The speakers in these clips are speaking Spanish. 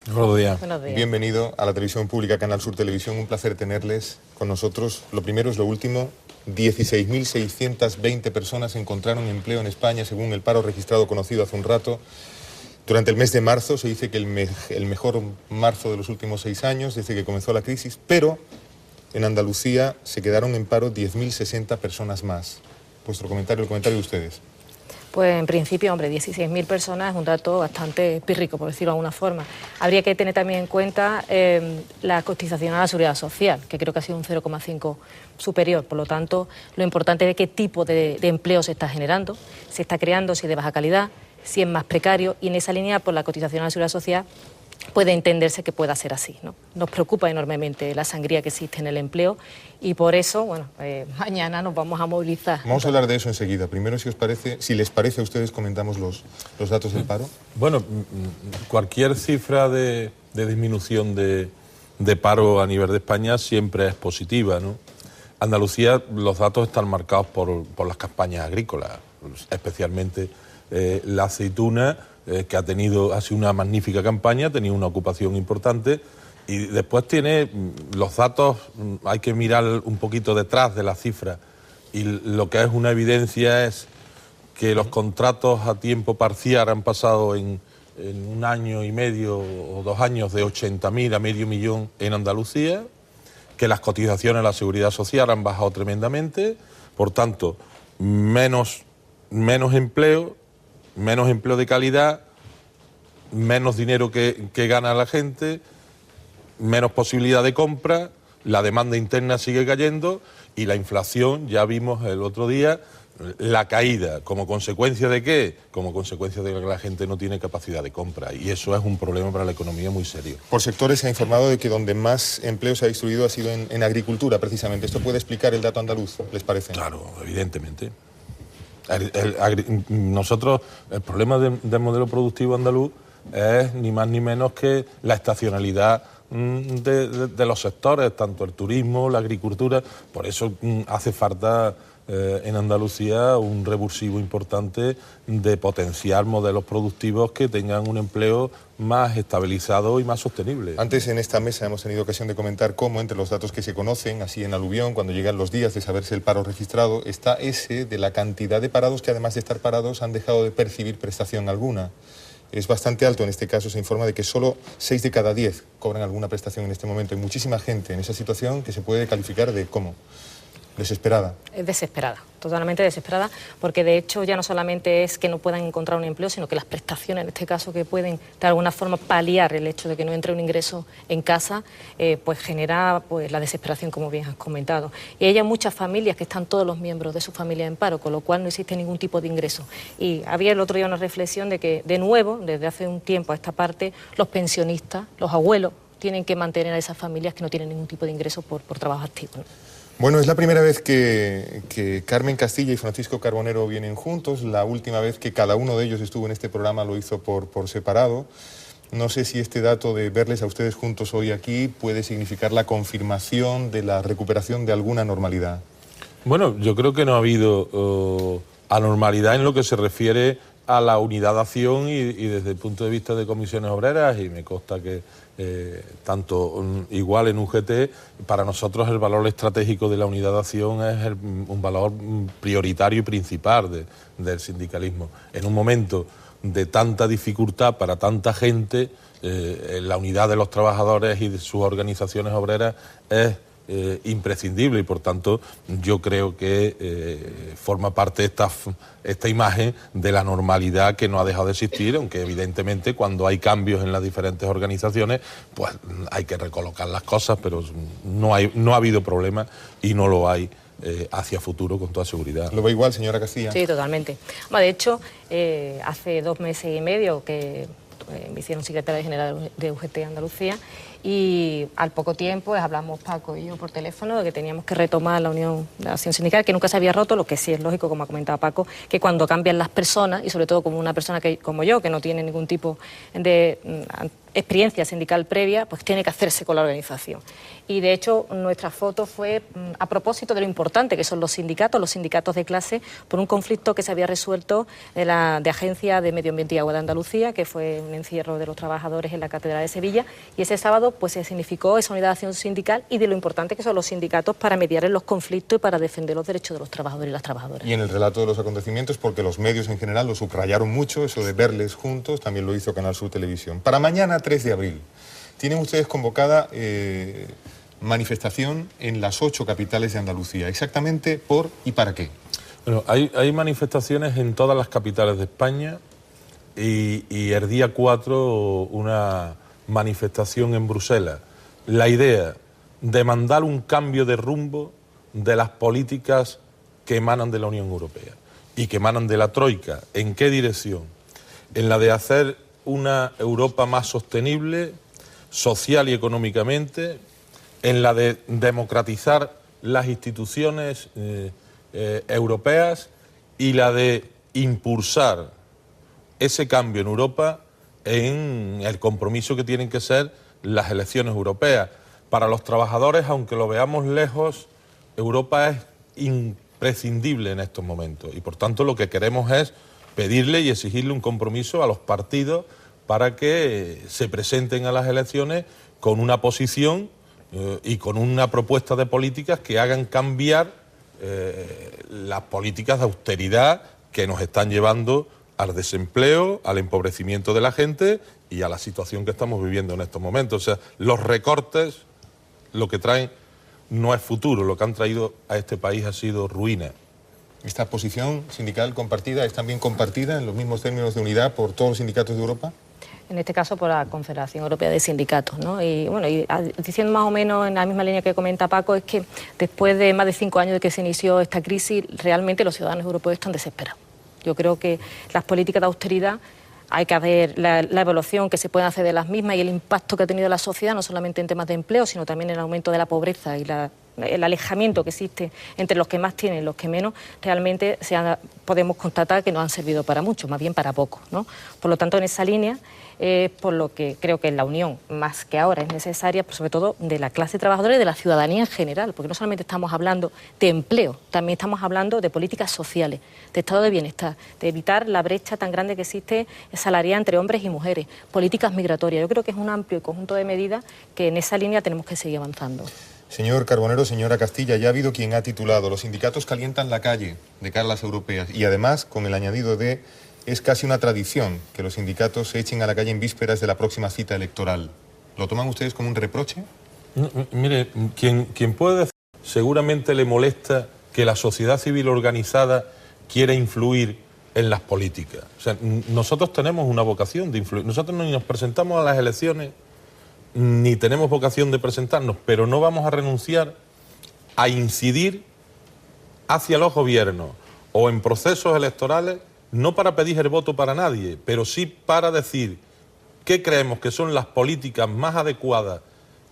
Buenos días. Buenos días. Bienvenido a la televisión pública, Canal Sur Televisión. Un placer tenerles con nosotros. Lo primero es lo último. 16.620 personas encontraron empleo en España, según el paro registrado conocido hace un rato. Durante el mes de marzo se dice que el mejor marzo de los últimos 6 años, desde que comenzó la crisis, pero en Andalucía se quedaron en paro 10.060 personas más. Vuestro comentario, el comentario de ustedes. Pues en principio, hombre, 16.000 personas es un dato bastante pírrico, por decirlo de alguna forma. Habría que tener también en cuenta la cotización a la Seguridad Social, que creo que ha sido un 0,5 superior. Por lo tanto, lo importante es qué tipo de empleo se está generando, si está creando, si es de baja calidad, si es más precario, y en esa línea, por la cotización a la Seguridad Social, puede entenderse que pueda ser así, ¿no? Nos preocupa enormemente la sangría que existe en el empleo y por eso, bueno, mañana nos vamos a movilizar. Vamos a hablar de eso enseguida. Primero, si les parece a ustedes, comentamos los datos del paro. Bueno, cualquier cifra de disminución de paro a nivel de España siempre es positiva, ¿no? Andalucía, los datos están marcados por las campañas agrícolas, especialmente la aceituna, que ha sido una magnífica campaña, ha tenido una ocupación importante, y después tiene los datos, hay que mirar un poquito detrás de las cifras, y lo que es una evidencia es que los contratos a tiempo parcial han pasado en 1 año y medio o 2 años de 80.000 a medio millón en Andalucía, que las cotizaciones a la Seguridad Social han bajado tremendamente, por tanto, menos empleo de calidad, menos dinero que gana la gente, menos posibilidad de compra, la demanda interna sigue cayendo y la inflación, ya vimos el otro día, la caída. ¿Como consecuencia de qué? Como consecuencia de que la gente no tiene capacidad de compra, y eso es un problema para la economía muy serio. Por sectores se ha informado de que donde más empleo se ha destruido ha sido en agricultura, precisamente. ¿Esto puede explicar el dato andaluz, les parece? Claro, evidentemente. Nosotros, el problema del modelo productivo andaluz es ni más ni menos que la estacionalidad de los sectores, tanto el turismo, la agricultura. Por eso hace falta en Andalucía un revulsivo importante de potenciar modelos productivos que tengan un empleo más estabilizado y más sostenible. Antes en esta mesa hemos tenido ocasión de comentar cómo entre los datos que se conocen, así en aluvión, cuando llegan los días de saberse el paro registrado, está ese de la cantidad de parados que, además de estar parados, han dejado de percibir prestación alguna. Es bastante alto. En este caso se informa de que solo 6 de cada 10 cobran alguna prestación en este momento. Hay muchísima gente en esa situación que se puede calificar de ¿cómo? Desesperada. Es desesperada, totalmente desesperada, porque de hecho ya no solamente es que no puedan encontrar un empleo, sino que las prestaciones, en este caso, que pueden de alguna forma paliar el hecho de que no entre un ingreso en casa, pues genera la desesperación, como bien has comentado. Y hay muchas familias que están todos los miembros de su familia en paro, con lo cual no existe ningún tipo de ingreso. Y había el otro día una reflexión de que, de nuevo, desde hace un tiempo a esta parte, los pensionistas, los abuelos, tienen que mantener a esas familias que no tienen ningún tipo de ingreso por trabajo activo, ¿no? Bueno, es la primera vez que Carmen Castilla y Francisco Carbonero vienen juntos. La última vez que cada uno de ellos estuvo en este programa lo hizo por separado. No sé si este dato de verles a ustedes juntos hoy aquí puede significar la confirmación de la recuperación de alguna normalidad. Bueno, yo creo que no ha habido anormalidad en lo que se refiere a la unidad de acción y desde el punto de vista de comisiones obreras, y me consta que tanto igual en UGT, para nosotros el valor estratégico de la unidad de acción es un valor prioritario y principal del sindicalismo. En un momento de tanta dificultad para tanta gente, la unidad de los trabajadores y de sus organizaciones obreras es imprescindible, y por tanto yo creo que forma parte esta imagen de la normalidad que no ha dejado de existir, aunque evidentemente cuando hay cambios en las diferentes organizaciones pues hay que recolocar las cosas, pero no ha habido problema y no lo hay hacia futuro con toda seguridad. ¿Lo ve igual, señora Castilla? Sí, totalmente. Bueno, de hecho, hace 2 meses y medio que me hicieron secretaria general de UGT Andalucía, y al poco tiempo hablamos Paco y yo por teléfono de que teníamos que retomar la unión de la acción sindical, que nunca se había roto. Lo que sí es lógico, como ha comentado Paco, que cuando cambian las personas, y sobre todo como una persona como yo, que no tiene ningún tipo de experiencia sindical previa, pues tiene que hacerse con la organización. Y de hecho nuestra foto fue a propósito de lo importante que son los sindicatos de clase, por un conflicto que se había resuelto de Agencia de Medio Ambiente y Agua de Andalucía, que fue un encierro de los trabajadores en la Catedral de Sevilla, y ese sábado pues se significó esa unidad de acción sindical y de lo importante que son los sindicatos para mediar en los conflictos y para defender los derechos de los trabajadores y las trabajadoras. Y en el relato de los acontecimientos, porque los medios en general lo subrayaron mucho, eso de verles juntos, también lo hizo Canal Sur Televisión. Para mañana, 3 de abril, tienen ustedes convocada manifestación en las 8 capitales de Andalucía. Exactamente por y para qué. Bueno, hay manifestaciones en todas las capitales de España y el día 4 una manifestación en Bruselas. La idea, demandar un cambio de rumbo de las políticas que emanan de la Unión Europea y que emanan de la Troika. ¿En qué dirección? En la de hacer una Europa más sostenible, social y económicamente, en la de democratizar las instituciones europeas y la de impulsar ese cambio en Europa en el compromiso que tienen que ser las elecciones europeas. Para los trabajadores, aunque lo veamos lejos, Europa es imprescindible en estos momentos y por tanto lo que queremos es pedirle y exigirle un compromiso a los partidos para que se presenten a las elecciones con una posición y con una propuesta de políticas que hagan cambiar las políticas de austeridad que nos están llevando al desempleo, al empobrecimiento de la gente y a la situación que estamos viviendo en estos momentos. O sea, los recortes lo que traen no es futuro, lo que han traído a este país ha sido ruina. ¿Esta posición sindical compartida es también compartida en los mismos términos de unidad por todos los sindicatos de Europa? En este caso por la Confederación Europea de Sindicatos, ¿no? Y bueno, diciendo más o menos en la misma línea que comenta Paco, es que después de más de 5 años de que se inició esta crisis, realmente los ciudadanos europeos están desesperados. Yo creo que las políticas de austeridad hay que ver la evaluación que se puede hacer de las mismas y el impacto que ha tenido la sociedad, no solamente en temas de empleo, sino también en el aumento de la pobreza y el alejamiento que existe entre los que más tienen y los que menos, realmente podemos constatar que no han servido para mucho, más bien para poco, ¿no? Por lo tanto, en esa línea, por lo que creo que la unión, más que ahora, es necesaria, pues sobre todo de la clase trabajadora y de la ciudadanía en general, porque no solamente estamos hablando de empleo, también estamos hablando de políticas sociales, de estado de bienestar, de evitar la brecha tan grande que existe salarial entre hombres y mujeres, políticas migratorias. Yo creo que es un amplio conjunto de medidas que en esa línea tenemos que seguir avanzando. Señor Carbonero, señora Castilla, ya ha habido quien ha titulado "Los sindicatos calientan la calle" de cara a las europeas y además con el añadido de "es casi una tradición que los sindicatos se echen a la calle en vísperas de la próxima cita electoral". ¿Lo toman ustedes como un reproche? Mire, quien puede decir, seguramente le molesta que la sociedad civil organizada quiera influir en las políticas. O sea, nosotros tenemos una vocación de influir. Nosotros ni nos presentamos a las elecciones ni tenemos vocación de presentarnos, pero no vamos a renunciar a incidir hacia los gobiernos o en procesos electorales, no para pedir el voto para nadie, pero sí para decir qué creemos que son las políticas más adecuadas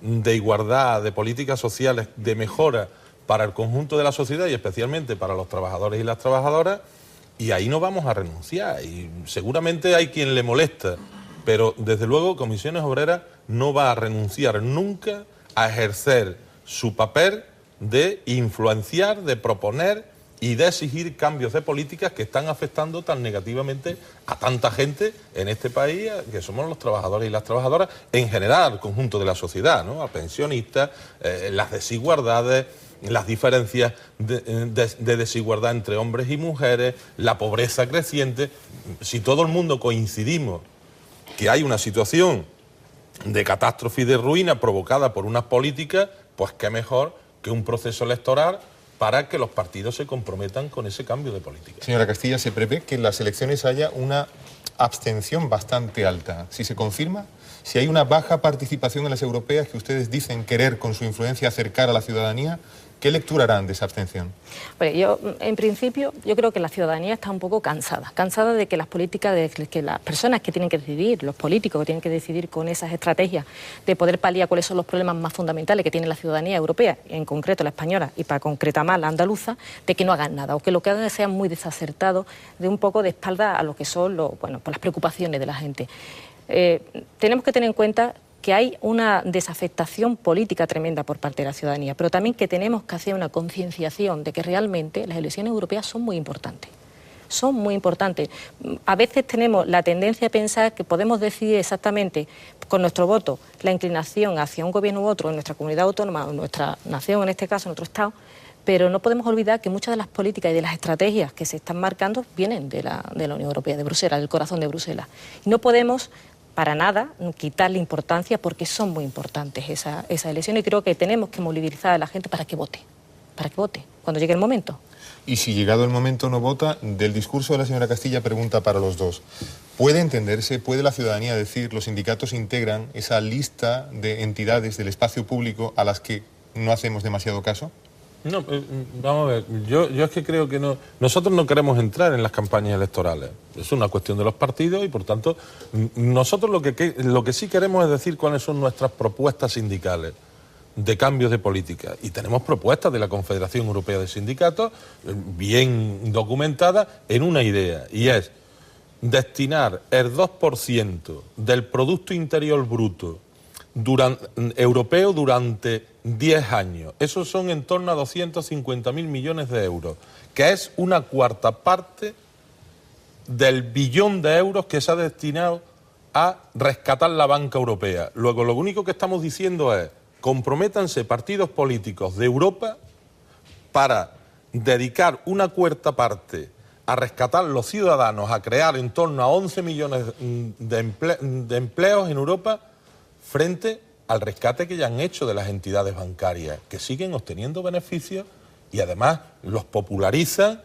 de igualdad, de políticas sociales, de mejora para el conjunto de la sociedad y especialmente para los trabajadores y las trabajadoras, y ahí no vamos a renunciar. Y seguramente hay quien le molesta, pero desde luego Comisiones Obreras no va a renunciar nunca a ejercer su papel de influenciar, de proponer y de exigir cambios de políticas que están afectando tan negativamente a tanta gente en este país, que somos los trabajadores y las trabajadoras, en general, al conjunto de la sociedad, ¿no? A pensionistas, las desigualdades, las diferencias de desigualdad entre hombres y mujeres, la pobreza creciente. Si todo el mundo coincidimos que hay una situación de catástrofe y de ruina provocada por unas políticas, pues qué mejor que un proceso electoral para que los partidos se comprometan con ese cambio de política. Señora Castilla, se prevé que en las elecciones haya una abstención bastante alta. Si se confirma, si hay una baja participación en las europeas que ustedes dicen querer con su influencia acercar a la ciudadanía, ¿qué lectura harán de esa abstención? Bueno, yo, en principio, yo creo que la ciudadanía está un poco cansada de que las políticas, de que las personas que tienen que decidir, los políticos que tienen que decidir con esas estrategias de poder paliar cuáles son los problemas más fundamentales que tiene la ciudadanía europea, en concreto la española y para concretar más la andaluza, de que no hagan nada o que lo que hagan sea muy desacertado, de un poco de espalda a lo que son pues las preocupaciones de la gente. tenemos que tener en cuenta que hay una desafectación política tremenda por parte de la ciudadanía, pero también que tenemos que hacer una concienciación de que realmente las elecciones europeas son muy importantes. Son muy importantes. A veces tenemos la tendencia a pensar que podemos decidir exactamente con nuestro voto la inclinación hacia un gobierno u otro en nuestra comunidad autónoma o en nuestra nación, en este caso, en nuestro Estado, pero no podemos olvidar que muchas de las políticas y de las estrategias que se están marcando vienen de la Unión Europea, de Bruselas, del corazón de Bruselas. Y no podemos para nada quitarle importancia porque son muy importantes esas elecciones y creo que tenemos que movilizar a la gente para que vote cuando llegue el momento. Y si llegado el momento no vota, del discurso de la señora Castilla pregunta para los dos. ¿Puede entenderse, puede la ciudadanía decir, los sindicatos integran esa lista de entidades del espacio público a las que no hacemos demasiado caso? No, vamos a ver, yo es que creo que no. Nosotros no queremos entrar en las campañas electorales. Es una cuestión de los partidos y, por tanto, nosotros lo que sí queremos es decir cuáles son nuestras propuestas sindicales de cambios de política. Y tenemos propuestas de la Confederación Europea de Sindicatos bien documentadas en una idea, y es destinar el 2% del Producto Interior Bruto europeo durante 10 años. Esos son en torno a 250.000 millones de euros, que es una cuarta parte del billón de euros que se ha destinado a rescatar la banca europea. Luego, lo único que estamos diciendo es, comprométanse partidos políticos de Europa para dedicar una cuarta parte a rescatar los ciudadanos, a crear en torno a 11 millones de empleos en Europa, frente al rescate que ya han hecho de las entidades bancarias, que siguen obteniendo beneficios y además los popularizan